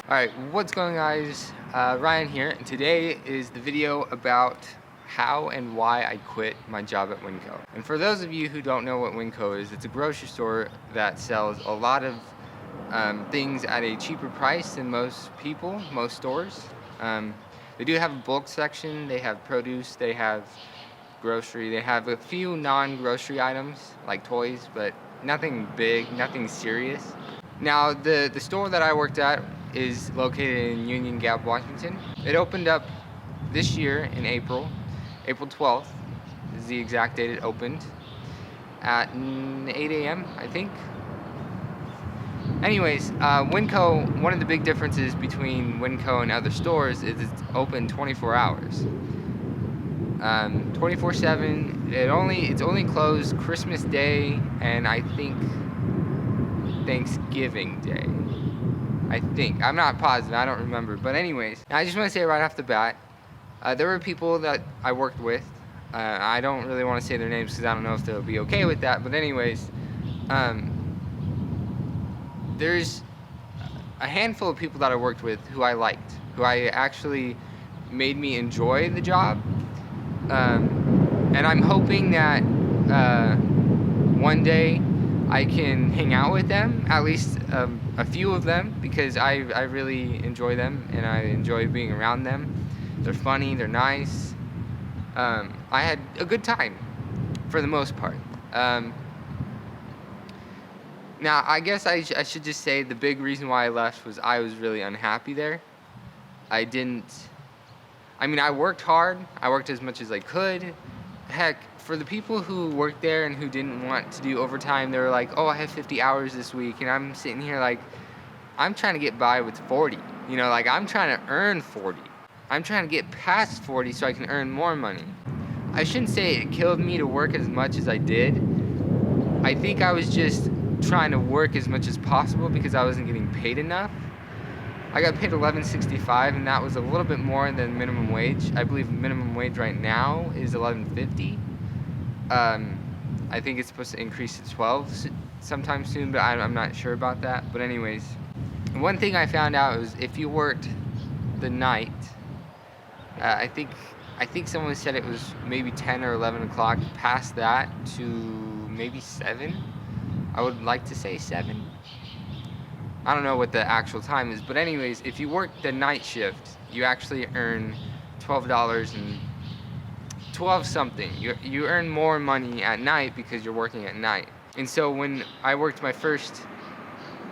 Alright, what's going on, guys? Ryan here, and today is the video about how and why I quit my job at WinCo. And for those of you who don't know what WinCo is, it's a grocery store that sells a lot of things at a cheaper price than most stores. They do have a bulk section, they have produce, they have grocery, they have a few non-grocery items like toys, but nothing big, nothing serious. Now, the store that I worked at is located in Union Gap, Washington. It opened up this year in April 12th is the exact date it opened, at 8 a.m. I think. Anyways, WinCo, one of the big differences between WinCo and other stores is it's open 24 hours. 24/7. It's only closed Christmas Day and I think Thanksgiving Day. I'm not positive, I don't remember. But anyways, I just want to say right off the bat, there were people that I worked with. I don't really want to say their names because I don't know if they'll be okay with that. But anyways, there's a handful of people that I worked with who I liked, who I actually made me enjoy the job. And I'm hoping that one day I can hang out with them, at least a few of them, because I really enjoy them and I enjoy being around them. They're funny, they're nice. I had a good time for the most part. Now, I guess I should just say the big reason why I left was I was really unhappy there. I worked hard. I worked as much as I could. Heck, for the people who worked there and who didn't want to do overtime, they were like, oh, I have 50 hours this week. And I'm sitting here like, I'm trying to get by with 40. I'm trying to earn 40. I'm trying to get past 40 so I can earn more money. I shouldn't say it killed me to work as much as I did. I think I was just trying to work as much as possible because I wasn't getting paid enough. I got paid $11.65, and that was a little bit more than minimum wage. I believe minimum wage right now is $11.50. I think it's supposed to increase to $12 sometime soon, but I'm not sure about that. But anyways, one thing I found out was if you worked the night, I think someone said it was maybe 10 or 11 o'clock. Past that to maybe 7. I would like to say 7. I don't know what the actual time is, but anyways, if you work the night shift, you actually earn $12 and 12 something. You earn more money at night because you're working at night. And so when I worked my first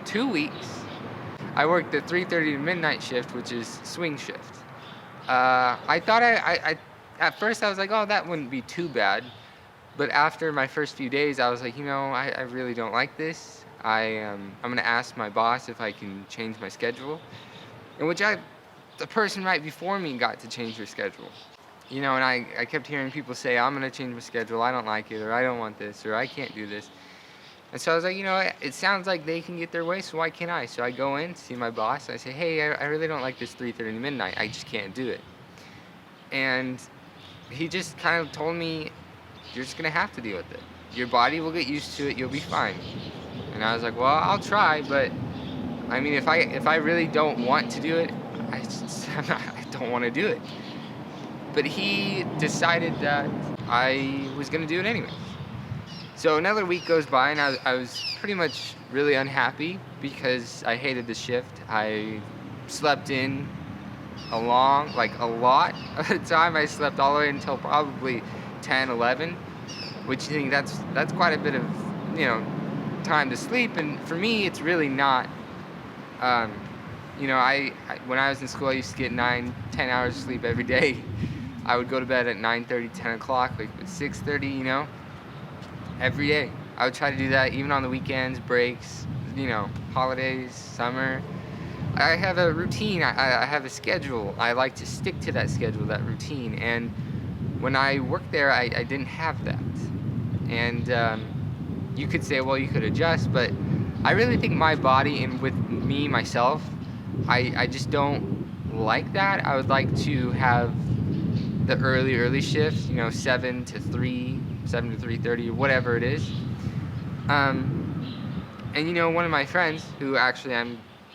2 weeks, I worked the 3:30 to midnight shift, which is swing shift. I thought at first I was like, oh, that wouldn't be too bad. But after my first few days, I was like, I really don't like this. I'm gonna ask my boss if I can change my schedule, in which the person right before me got to change their schedule. And I kept hearing people say, I'm gonna change my schedule, I don't like it, or I don't want this, or I can't do this. And so I was like, it sounds like they can get their way, so why can't I? So I go in, see my boss, and I say, hey, I really don't like this 3:30 to midnight, I just can't do it. And he just kind of told me, you're just gonna have to deal with it. Your body will get used to it, you'll be fine. And I was like, well, I'll try, but if I really don't want to do it, I don't want to do it. But he decided that I was going to do it anyway. So another week goes by, and I was pretty much really unhappy because I hated the shift. I slept in a lot of the time. I slept all the way until probably 10, 11, which I think that's quite a bit of, time to sleep. And for me, it's really not. When I was in school, I used to get 9, 10 hours of sleep every day. I would go to bed at 9:30, 10 o'clock, like at 6:30, every day. I would try to do that even on the weekends, breaks, holidays, summer. I have a routine. I have a schedule. I like to stick to that schedule, that routine. And when I worked there, I didn't have that. And you could say, well, you could adjust, but I really think my body and with me, myself, I just don't like that. I would like to have the early shift, 7 to 3, 7 to 3:30, or whatever it is. And one of my friends, who actually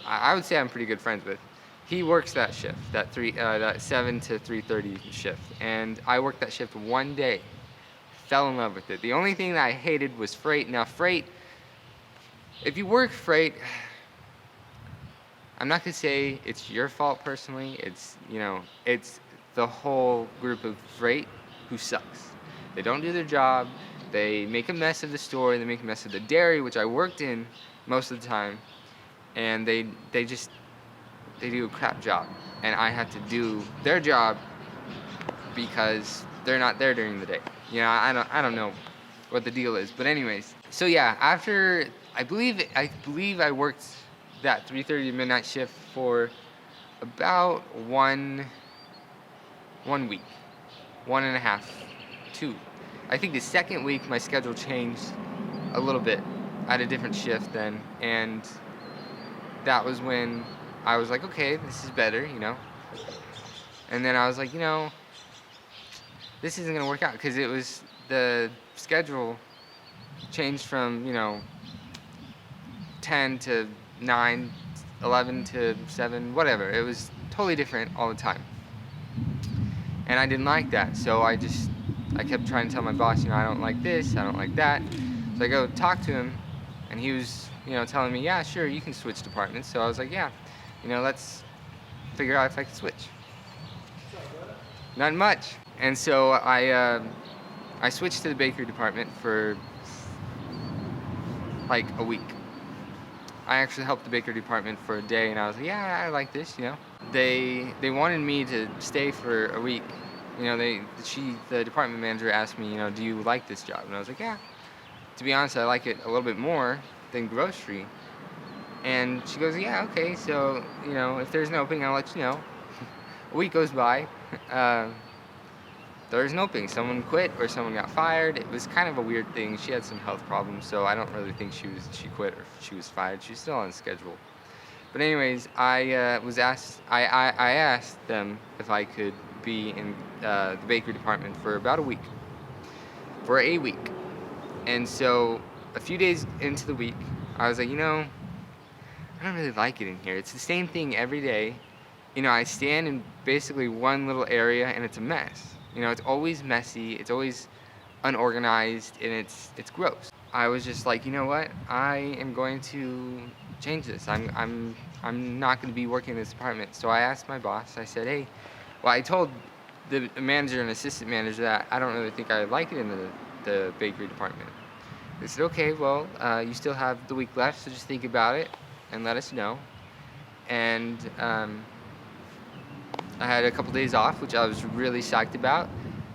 I would say I'm pretty good friends with, he works that shift, that 7 to 3:30 shift, and I worked that shift one day. Fell in love with it. The only thing that I hated was freight. Now, freight, if you work freight, I'm not gonna say it's your fault personally. It's the whole group of freight who sucks. They don't do their job. They make a mess of the store. They make a mess of the dairy, which I worked in most of the time, and they do a crap job, and I have to do their job because they're not there during the day. I don't know what the deal is, but anyways. So yeah, after I believe I worked that 3:30 to midnight shift for about one week, 1.5, 2. I think the second week my schedule changed a little bit. I had a different shift then, and that was when I was like, okay, this is better. And then I was like, this isn't gonna work out, because it was the schedule changed from 10 to 9, 11 to 7, whatever. It was totally different all the time, and I didn't like that. So I kept trying to tell my boss, I don't like this, I don't like that. So I go talk to him, and he was telling me, yeah, sure, you can switch departments. So I was like, yeah, let's figure out if I can switch. Not much. And so I switched to the bakery department for like a week. I actually helped the bakery department for a day, and I was like, yeah, I like this. They wanted me to stay for a week. The department manager asked me, do you like this job? And I was like, yeah. To be honest, I like it a little bit more than grocery. And she goes, yeah, okay, so, if there's an opening, I'll let you know. A week goes by. There's an opening. Someone quit or someone got fired. It was kind of a weird thing. She had some health problems, so I don't really think she quit or she was fired. She was still on schedule. But anyways, I asked them if I could be in the bakery department for about a week. For a week. And so a few days into the week, I was like, I don't really like it in here. It's the same thing every day. I stand in basically one little area, and it's a mess. It's always messy, it's always unorganized, and it's gross. I was just like, you know what? I am going to change this. I'm not going to be working in this department. So I asked my boss. I said, hey, I told the manager and assistant manager that I don't really think I like it in the bakery department. They said, okay, well, you still have the week left, so just think about it and let us know. And I had a couple days off, which I was really psyched about.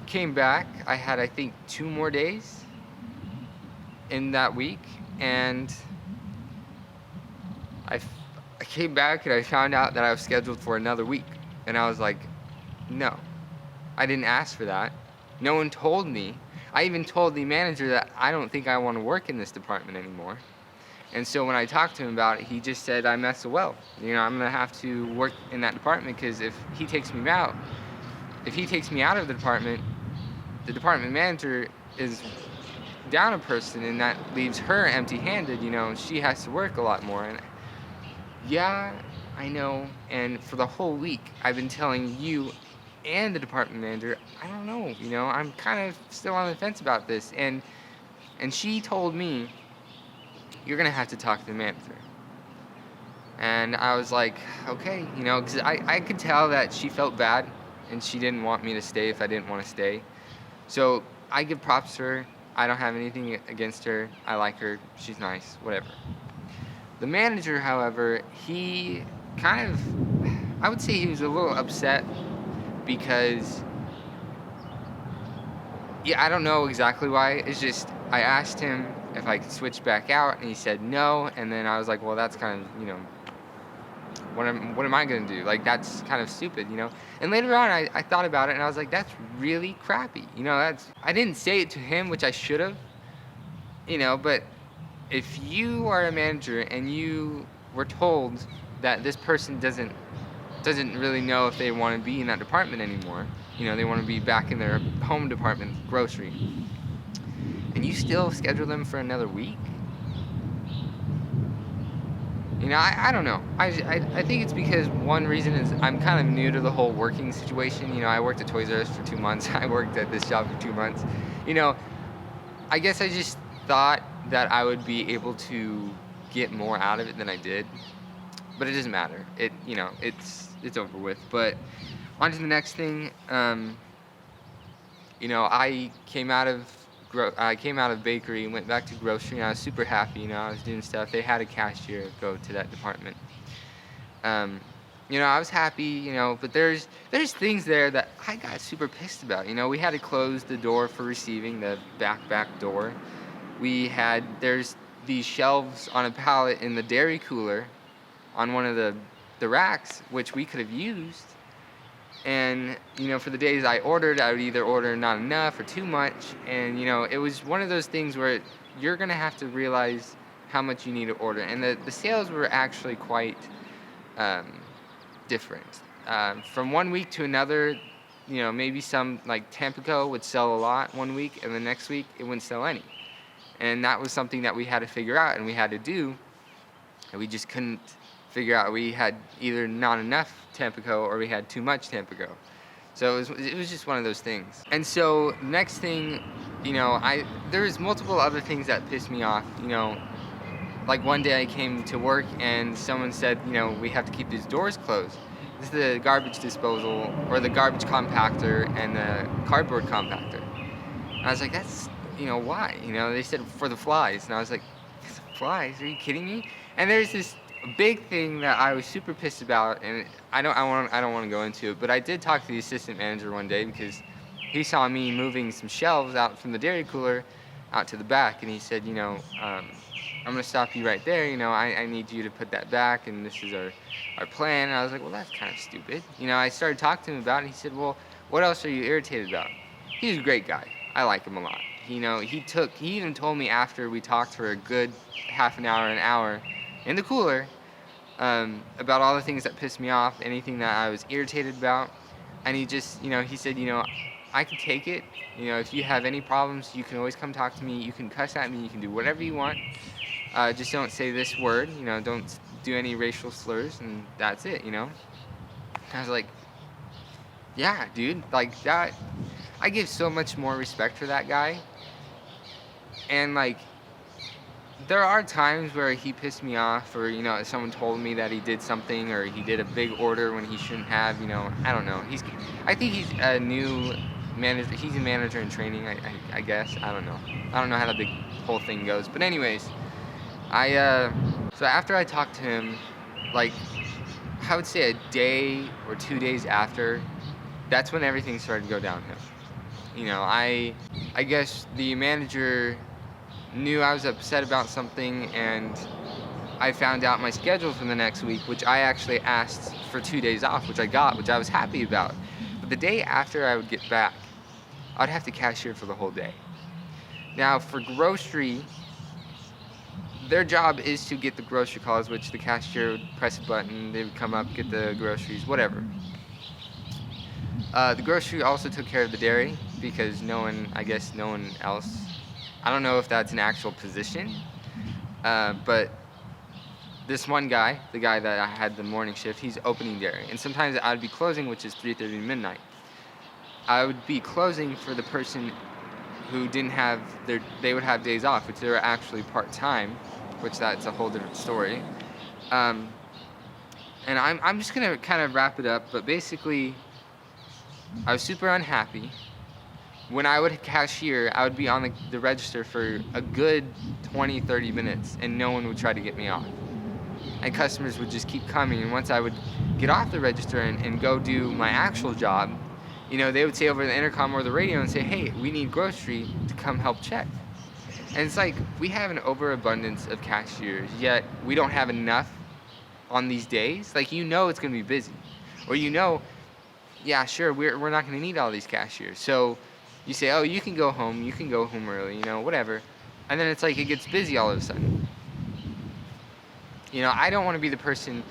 Came back. I had, I think, 2 more days in that week, and I came back and I found out that I was scheduled for another week. And I was like, no, I didn't ask for that. No one told me. I even told the manager that I don't think I want to work in this department anymore. And so when I talked to him about it, he just said, I'm SOL. I'm going to have to work in that department, because if he takes me out of the department manager is down a person, and that leaves her empty-handed. She has to work a lot more. And yeah, I know. And for the whole week, I've been telling you and the department manager, I don't know. I'm kind of still on the fence about this. And she told me, you're going to have to talk to the manager. And I was like, okay, because I could tell that she felt bad, and she didn't want me to stay if I didn't want to stay. So I give props to her. I don't have anything against her. I like her. She's nice, whatever. The manager, however, he kind of, I would say he was a little upset, because, yeah, I don't know exactly why. It's just, I asked him if I could switch back out, and he said no. And then I was like, well, that's kind of, what am I going to do? Like, that's kind of stupid, And later on, I thought about it, and I was like, that's really crappy. I didn't say it to him, which I should have, but if you are a manager and you were told that this person doesn't really know if they want to be in that department anymore, they want to be back in their home department, grocery, and you still schedule them for another week, I don't know. I think it's because one reason is I'm kind of new to the whole working situation. I worked at Toys R Us for 2 months. I worked at this job for 2 months. You know, I guess I just thought that I would be able to get more out of it than I did. But it doesn't matter. It's over with. But on to the next thing. I came out of bakery and went back to grocery, and I was super happy. I was doing stuff. They had a cashier go to that department. I was happy. But there's things there that I got super pissed about. We had to close the door for receiving, the back door. There's these shelves on a pallet in the dairy cooler on one of the racks, which we could have used. And, for the days I ordered, I would either order not enough or too much. And, it was one of those things where you're going to have to realize how much you need to order. And the sales were actually quite different. From one week to another, maybe some, like Tampico would sell a lot one week, and the next week it wouldn't sell any. And that was something that we had to figure out and we had to do. And we just couldn't figure out. We had either not enough Tampico or we had too much Tampico. So it was just one of those things. And so next thing, there's multiple other things that pissed me off. Like one day I came to work and someone said, we have to keep these doors closed. This is the garbage disposal or the garbage compactor and the cardboard compactor. And I was like, that's, why? They said for the flies. And I was like, flies? Are you kidding me? And there's this big thing that I was super pissed about, and I don't want to go into it, but I did talk to the assistant manager one day because he saw me moving some shelves out from the dairy cooler out to the back, and he said, I'm going to stop you right there. I need you to put that back, and this is our plan. And I was like, well, that's kind of stupid. I started talking to him about it, and he said, well, what else are you irritated about? He's a great guy. I like him a lot. He even told me after we talked for a good half an hour in the cooler, about all the things that pissed me off, anything that I was irritated about. And he just, he said, I can take it. If you have any problems, you can always come talk to me. You can cuss at me. You can do whatever you want. Just don't say this word. Don't do any racial slurs, and that's it, I was like, yeah, dude, like that. I give so much more respect for that guy. And, like, there are times where he pissed me off, or someone told me that he did something, or he did a big order when he shouldn't have. I don't know. I think he's a new manager. He's a manager in training, I guess. I don't know how the big whole thing goes. But anyways, so after I talked to him, like, I would say a day or 2 days after, that's when everything started to go downhill. I guess the manager knew I was upset about something, and I found out my schedule for the next week, which I actually asked for 2 days off, which I got, which I was happy about. But the day after I would get back, I'd have to cashier for the whole day. Now, for grocery, their job is to get the grocery calls, which the cashier would press a button, they would come up, get the groceries, whatever. The grocery also took care of the dairy, because no one else, I don't know if that's an actual position, but this one guy, the guy that I had the morning shift, he's opening dairy. And sometimes I would be closing, which is 3:30 to midnight. I would be closing for the person who didn't have they would have days off, which they were actually part-time, which that's a whole different story. And I'm just going to kind of wrap it up, but basically, I was super unhappy. When I would cashier, I would be on the register for a good 20, 30 minutes, and no one would try to get me off. And customers would just keep coming, and once I would get off the register and go do my actual job, they would say over the intercom or the radio and say, hey, we need grocery to come help check. And it's like, we have an overabundance of cashiers, yet we don't have enough on these days. Like, it's going to be busy. Or yeah, sure, we're not going to need all these cashiers. So you say, oh, you can go home early, whatever. And then it's like it gets busy all of a sudden. I don't want to be the person,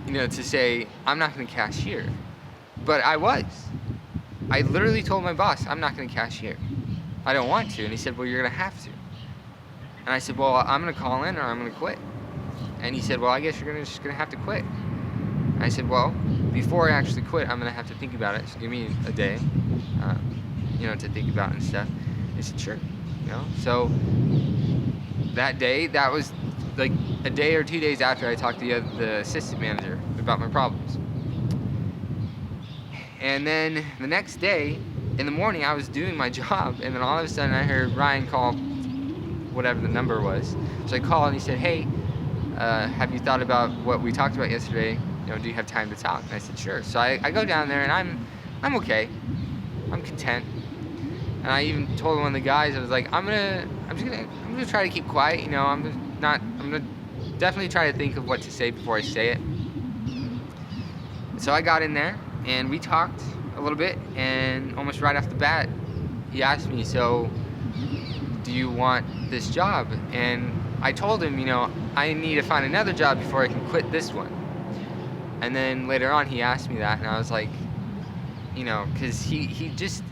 to say, I'm not going to cashier. But I was. I literally told my boss, I'm not going to cashier. I don't want to. And he said, well, you're going to have to. And I said, well, I'm going to call in or I'm going to quit. And he said, well, I guess you're just gonna have to quit. I said, well, before I actually quit, I'm gonna have to think about it. So give me a day, to think about and stuff. He said, sure. So that day, that was like a day or 2 days after I talked to the assistant manager about my problems. And then the next day, in the morning, I was doing my job, and then all of a sudden I heard Ryan call whatever the number was. So I called and he said, hey, have you thought about what we talked about yesterday? Do you have time to talk? And I said, sure. So I go down there, and I'm okay. I'm content. And I even told one of the guys, I was like, I'm gonna try to keep quiet. I'm gonna definitely try to think of what to say before I say it. So I got in there, and we talked a little bit, and almost right off the bat, he asked me, so do you want this job? And I told him, I need to find another job before I can quit this one. And then later on, he asked me that, and I was like, because he just,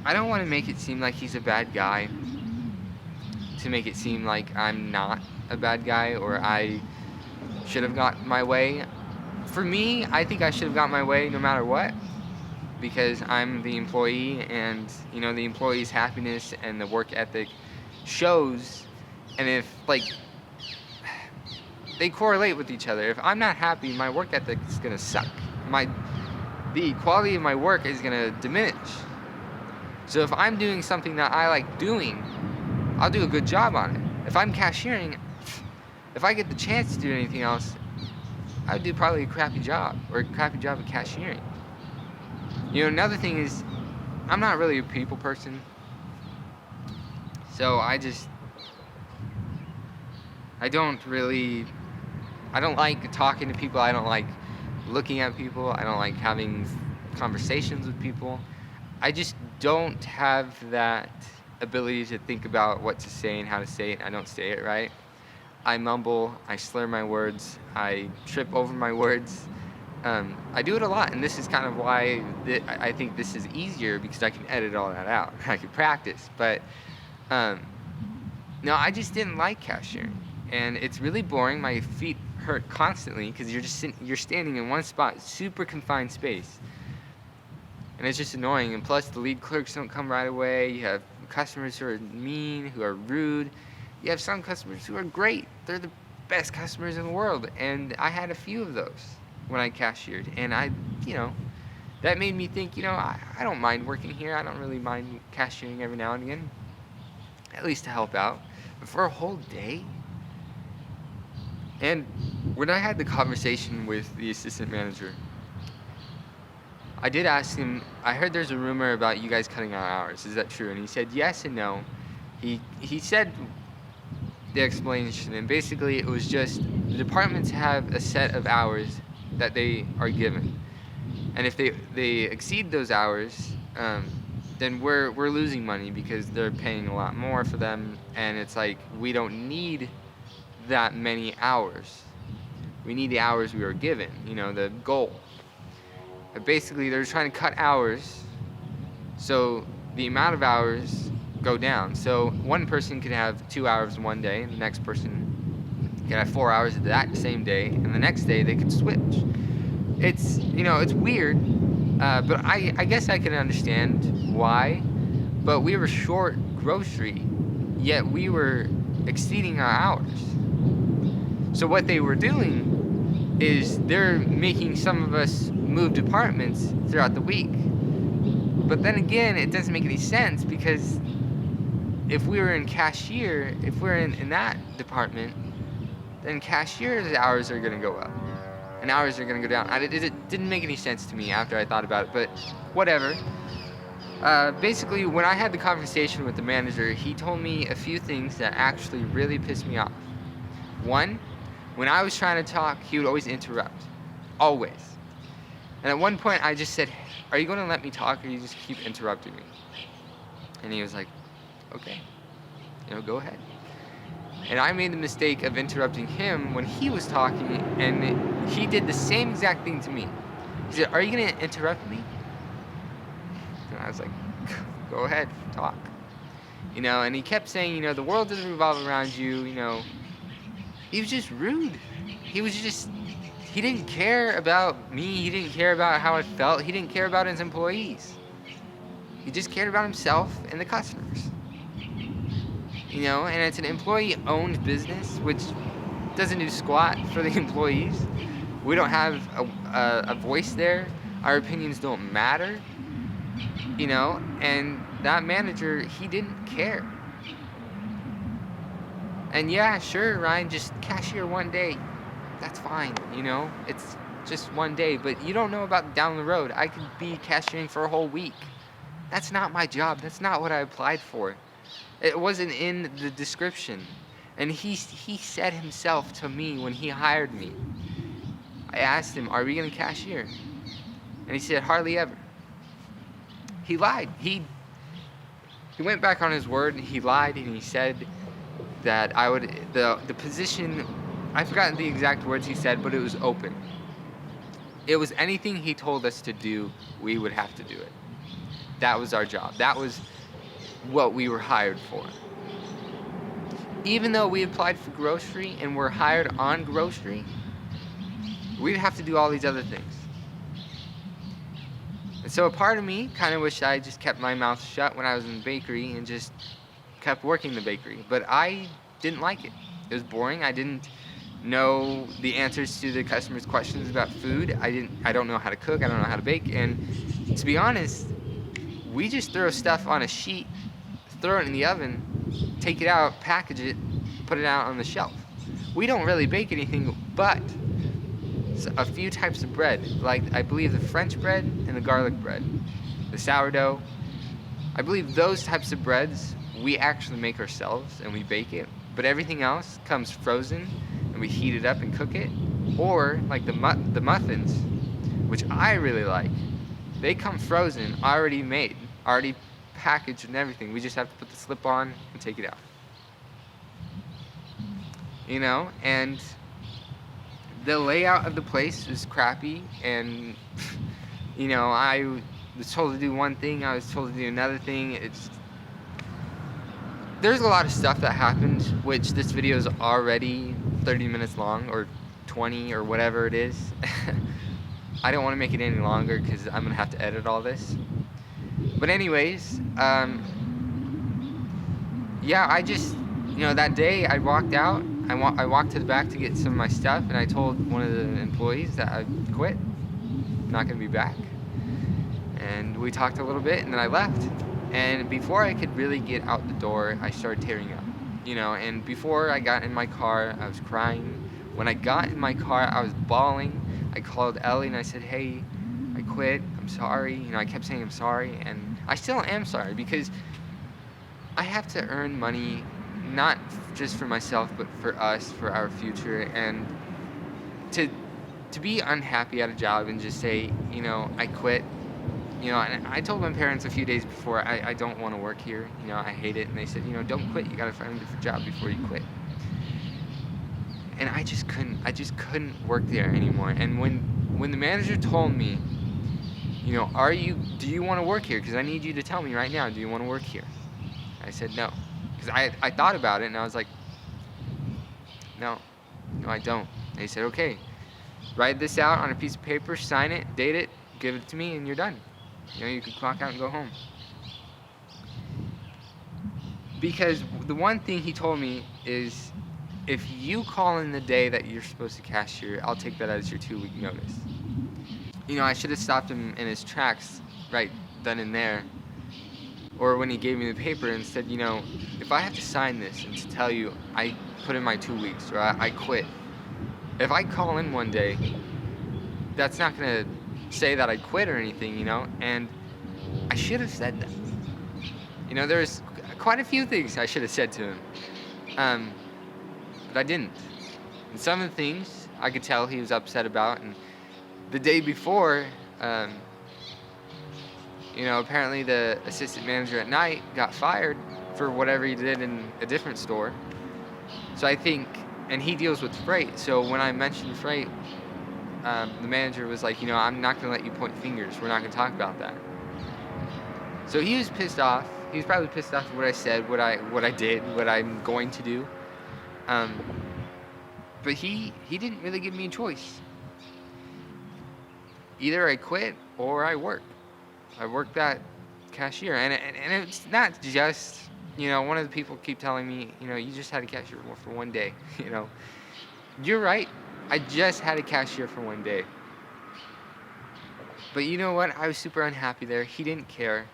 I don't want to make it seem like he's a bad guy, to make it seem like I'm not a bad guy, or I should have got my way. For me, I think I should have got my way no matter what, because I'm the employee, and the employee's happiness and the work ethic shows. And if they correlate with each other, if I'm not happy, my work ethic is gonna suck. The quality of my work is gonna diminish. So if I'm doing something that I like doing, I'll do a good job on it. If I'm cashiering, if I get the chance to do anything else, I would do probably a crappy job, or a crappy job of cashiering. Another thing is, I'm not really a people person. So I don't like talking to people. I don't like looking at people. I don't like having conversations with people. I just don't have that ability to think about what to say and how to say it. I don't say it right. I mumble, I slur my words, I trip over my words. I do it a lot, and this is kind of why I think this is easier, because I can edit all that out. I can practice, but no, I just didn't like cashiering, and it's really boring. My feet hurt constantly because you're standing in one spot, super confined space, and it's just annoying. And plus, the lead clerks don't come right away. You have customers who are mean, who are rude. You have some customers who are great. They're the best customers in the world. And I had a few of those when I cashiered. And that made me think, I don't mind working here. I don't really mind cashiering every now and again, at least to help out. But for a whole day? And when I had the conversation with the assistant manager, I did ask him, I heard there's a rumor about you guys cutting out hours. Is that true? And he said yes and no. He said the explanation, and basically it was just the departments have a set of hours that they are given, and if they exceed those hours, then we're losing money because they're paying a lot more for them, and it's like we don't need that many hours. We need the hours we were given, the goal. But basically they're trying to cut hours, so the amount of hours go down. So one person could have 2 hours one day, and the next person could have 4 hours that same day, and the next day they could switch. It's it's weird, but I guess I can understand why. But we were short grocery, yet we were exceeding our hours. So what they were doing is they're making some of us move departments throughout the week. But then again, it doesn't make any sense, because if we were in cashier, if we're in that department, then cashier's hours are going to go up, and hours are going to go down. It didn't make any sense to me after I thought about it, but whatever. Basically, when I had the conversation with the manager, he told me a few things that actually really pissed me off. One, when I was trying to talk, he would always interrupt. Always. And at one point, I just said, are you going to let me talk, or you just keep interrupting me? And he was like, okay, go ahead. And I made the mistake of interrupting him when he was talking, and he did the same exact thing to me. He said, are you going to interrupt me? And I was like, go ahead, talk. And he kept saying, the world doesn't revolve around you, He was just rude. He was just, he didn't care about me. He didn't care about how I felt. He didn't care about his employees. He just cared about himself and the customers. You know, and it's an employee-owned business, which doesn't do squat for the employees. We don't have a voice there. Our opinions don't matter. You know, and that manager, he didn't care. And yeah, sure, Ryan, just cashier one day. That's fine, you know? It's just one day, but you don't know about down the road. I could be cashiering for a whole week. That's not my job. That's not what I applied for. It wasn't in the description. And he said himself to me when he hired me. I asked him, "Are we going to cashier?" And he said, "Hardly ever." He lied. He went back on his word. He lied, and he said that I would, the position, I've forgotten the exact words he said, but it was open. It was anything he told us to do, we would have to do it. That was our job. That was what we were hired for. Even though we applied for grocery and were hired on grocery, we'd have to do all these other things. And so a part of me kind of wished I just kept my mouth shut when I was in the bakery and just kept working the bakery. But I didn't like it. It was boring. I didn't know the answers to the customers' questions about food. I don't know how to cook. I don't know how to bake. And to be honest, we just throw stuff on a sheet, throw it in the oven, take it out, package it, put it out on the shelf. We don't really bake anything but a few types of bread, like I believe the French bread and the garlic bread, the sourdough. I believe those types of breads we actually make ourselves and we bake it, but everything else comes frozen and we heat it up and cook it. Or like the muffins, which I really like, they come frozen, already made, already packaged and everything. We just have to put the slip on and take it out. You know, and the layout of the place was crappy, and you know, I was told to do one thing, I was told to do another thing. There's a lot of stuff that happened, which this video is already 30 minutes long, or 20, or whatever it is. I don't want to make it any longer because I'm gonna have to edit all this. But anyways, yeah, I just, you know, that day I walked out. I walked to the back to get some of my stuff, and I told one of the employees that I quit. I'm not gonna be back. And we talked a little bit, and then I left. And before I could really get out the door, I started tearing up. You know, and before I got in my car, I was crying. When I got in my car, I was bawling. I called Ellie and I said, "Hey, I quit. I'm sorry." You know, I kept saying I'm sorry, and I still am sorry because I have to earn money, not just for myself, but for us, for our future. And to be unhappy at a job and just say, you know, I quit. You know, and I told my parents a few days before, I don't want to work here. You know, I hate it. And they said, you know, don't quit. You got to find a different job before you quit. And I just couldn't work there anymore. And when the manager told me, you know, do you want to work here? Because I need you to tell me right now, do you want to work here? I said no. Because I thought about it, and I was like, no, I don't. And he said, okay, write this out on a piece of paper, sign it, date it, give it to me, and you're done. You know, you can clock out and go home. Because the one thing he told me is, if you call in the day that you're supposed to cashier, I'll take that as your 2-week notice. You know, I should have stopped him in his tracks right then and there. Or when he gave me the paper and said, you know, if I have to sign this and to tell you I put in my 2 weeks or I quit, if I call in one day, that's not going to say that I quit or anything, you know? And I should have said that. You know, there's quite a few things I should have said to him. But I didn't. And some of the things I could tell he was upset about. And the day before, you know, apparently the assistant manager at night got fired for whatever he did in a different store. So I think, and he deals with freight. So when I mentioned freight, the manager was like, you know, I'm not going to let you point fingers. We're not going to talk about that. So he was pissed off. He was probably pissed off at what I said, what I did, what I'm going to do. But he didn't really give me a choice. Either I quit or I work. I worked that cashier, and it's not just, one of the people keep telling me, you just had a cashier for one day. You're right. I just had a cashier for one day. But you know what? I was super unhappy there. He didn't care.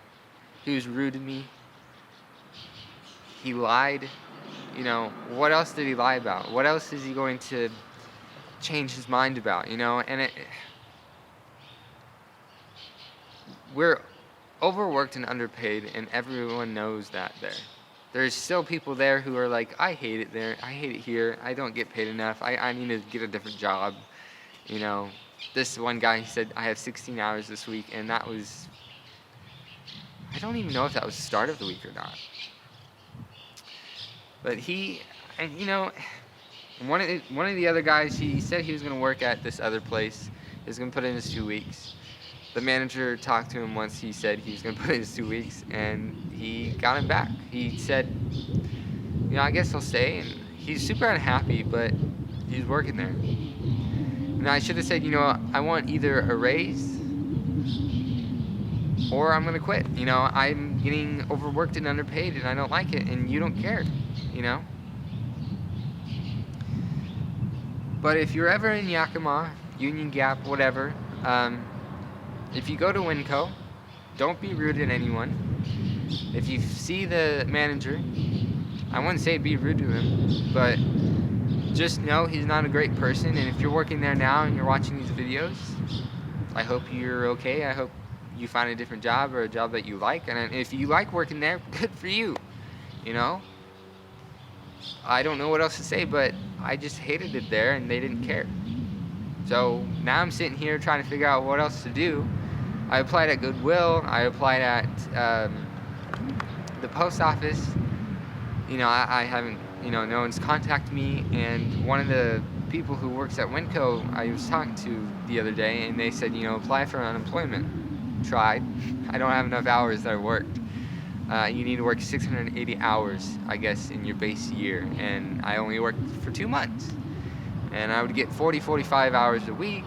He was rude to me. He lied. What else did he lie about? What else is he going to change his mind about? And we're overworked and underpaid, and everyone knows that there. There's still people there who are like, I hate it there. I hate it here. I don't get paid enough. I need to get a different job. This one guy, he said, I have 16 hours this week, and that was, I don't even know if that was the start of the week or not. But one of the other guys, he said he was going to work at this other place. He was going to put in his 2 weeks. The manager talked to him once. He said he was going to put in his 2 weeks, and he got him back. He said, I guess I'll stay. And he's super unhappy, but he's working there. And I should have said, I want either a raise or I'm going to quit. I'm getting overworked and underpaid, and I don't like it, and you don't care, But if you're ever in Yakima, Union Gap, whatever, if you go to WinCo, don't be rude to anyone. If you see the manager, I wouldn't say be rude to him, but just know he's not a great person. And if you're working there now and you're watching these videos, I hope you're okay. I hope you find a different job or a job that you like. And if you like working there, good for you. I don't know what else to say, but I just hated it there and they didn't care. So now I'm sitting here trying to figure out what else to do. I applied at Goodwill. I applied at the post office. I haven't, no one's contacted me. And one of the people who works at WinCo I was talking to the other day, and they said, apply for unemployment. Tried. I don't have enough hours that I worked. You need to work 680 hours, I guess, in your base year. And I only worked for 2 months. And I would get 45 hours a week.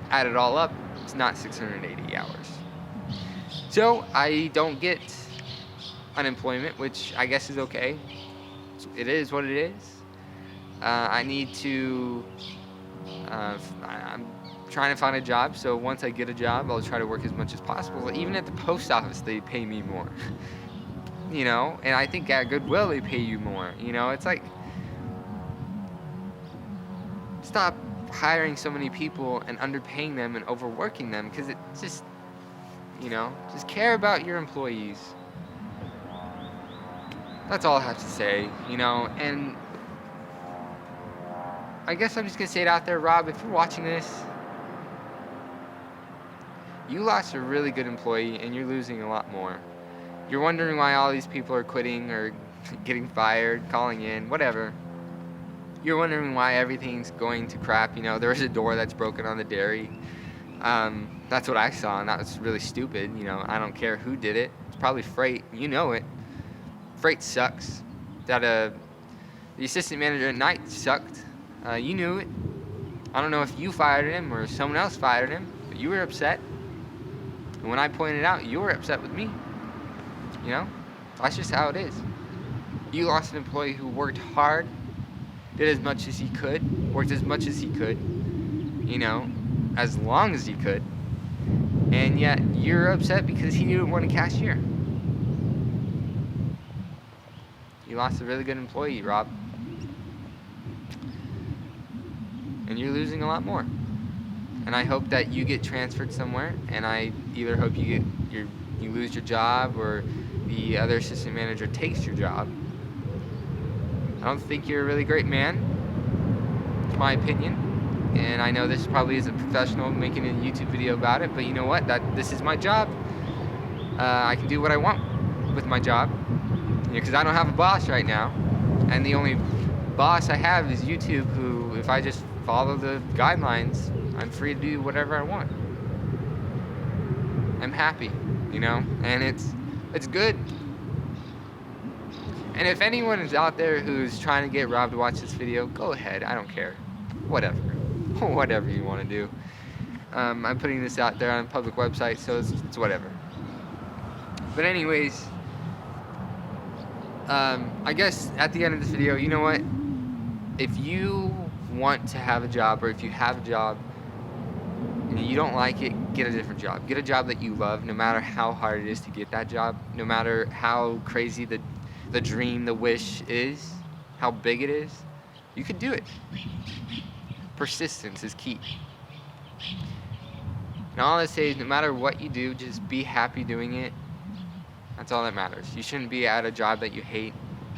Add it all up, it's not 680 hours. So I don't get unemployment, which I guess is okay. It is what it is. I need to, I'm trying to find a job, so once I get a job, I'll try to work as much as possible. Even at the post office, they pay me more. And I think at Goodwill, they pay you more. It's like, stop hiring so many people and underpaying them and overworking them, because it just, just care about your employees. That's all I have to say, and I guess I'm just going to say it out there, Rob, if you're watching this, you lost a really good employee and you're losing a lot more. You're wondering why all these people are quitting or getting fired, calling in, whatever. You're wondering why everything's going to crap. There was a door that's broken on the dairy. That's what I saw, and that was really stupid. I don't care who did it. It's probably freight. You know it. Freight sucks. The assistant manager at night sucked. You knew it. I don't know if you fired him or someone else fired him, but you were upset. And when I pointed it out, you were upset with me. That's just how it is. You lost an employee who worked hard, did as much as he could, worked as much as he could, as long as he could, and yet you're upset because he didn't want a cashier. You lost a really good employee, Rob. And you're losing a lot more. And I hope that you get transferred somewhere, and I either hope you lose your job or the other assistant manager takes your job. I don't think you're a really great man, in my opinion. And I know this probably isn't professional making a YouTube video about it, but you know what? This is my job. I can do what I want with my job, because I don't have a boss right now. And the only boss I have is YouTube, who, if I just follow the guidelines, I'm free to do whatever I want. I'm happy, and it's good. And if anyone is out there who's trying to get Rob to watch this video, go ahead. I don't care. whatever. Whatever you want to do. I'm putting this out there on a public website, so it's whatever. But anyways, I guess at the end of this video, you know what? If you want to have a job, or if you have a job and you don't like it, get a different job. Get a job that you love, no matter how hard it is to get that job, no matter how crazy the dream, the wish is, how big it is. You can do it. Persistence is key. And all I say is, no matter what you do, just be happy doing it. That's all that matters. You shouldn't be at a job that you hate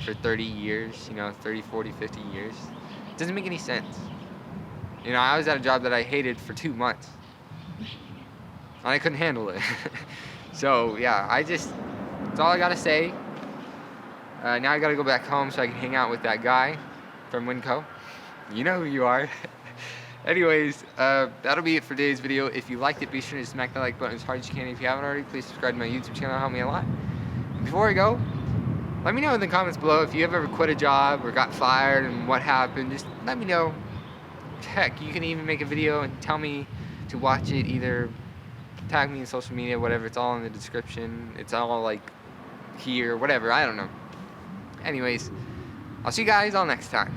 for 30 years, 30, 40, 50 years. It doesn't make any sense. I was at a job that I hated for 2 months. And I couldn't handle it. So, yeah, that's all I gotta say. Now I gotta go back home so I can hang out with that guy from WinCo. You know who you are. Anyways, that'll be it for today's video. If you liked it, be sure to smack the like button as hard as you can. If you haven't already, please subscribe to my YouTube channel. It'll help me a lot. Before I go, let me know in the comments below if you have ever quit a job or got fired and what happened. Just let me know. Heck, you can even make a video and tell me to watch it. Either tag me in social media, whatever. It's all in the description. It's all like here, whatever. I don't know. Anyways, I'll see you guys all next time.